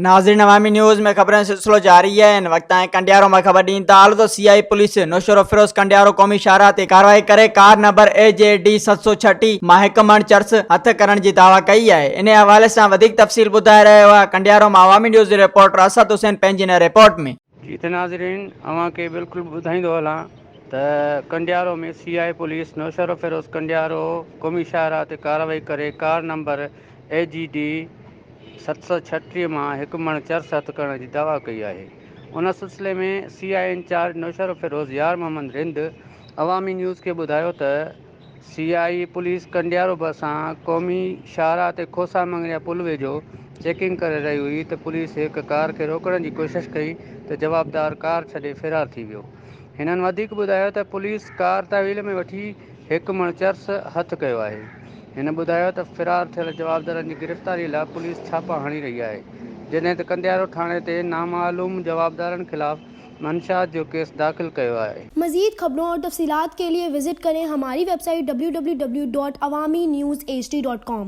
नाज़रीन अवामी न्यूज़ में खबरें सिलसिलो जारी है। इन वक्त कंडियारो में खबर ॾींदा हाल तो CI पुलिस नौशरो फिरोज कंडियारो क़ौमी शाहराह ते कार्रवाई करे कार नंबर AJD 736 मां हिकु मण चर्स हथ करण जी दावा कई है। इन हवाले से वधिक तफ़सील ॿुधाए रहियो आहे कंडियारो में अवामी न्यूज़ जी रिपोर्टर असद हुसैन पंहिंजी इन रिपोर्ट में। जी त नाज़रीन अवां खे बिल्कुलु ॿुधाईंदो हलां त कंडियारो में CI पुलिस नौशरो फिरोज कंडियारो क़ौमी शाहराह ते कार्रवाई करे कार नंबर AGD 736 मां हिकु मण चर्स हथ करण जी दावा कई आहे। उन सिलसिले में CI इंचार्ज नौशरो फिरोज़ यार मोहम्मद रिंद अवामी न्यूज़ खे ॿुधायो त CI पुलिस कंडियारो भरिसां क़ौमी शाहराह ते खोसा मंगरिया पुल वेझो चेकिंग करे रही हुई त पुलिस हिकु कार खे रोकण जी कोशिशि कई त जवाबदार कार छॾे फ़रार थी वियो। हिननि वधीक ॿुधायो त पुलिस कार तहवील में वठी हिकु मण चर्स हथु कयो आहे। हिन ॿुधायो त फ़रार थियल जवाबदारनि जी गिरफ़्तारी लाइ पुलिस छापा हणी रही आहे, जॾहिं त कंडियारो थाणे ते नामालूम जवाबदारनि खिलाफ़ मंशात जो केस दाख़िल कयो आहे। मज़ीद खबरों और तफसीलात के लिए विजिट करें हमारी वेबसाइट www.awamiNewsHD.com।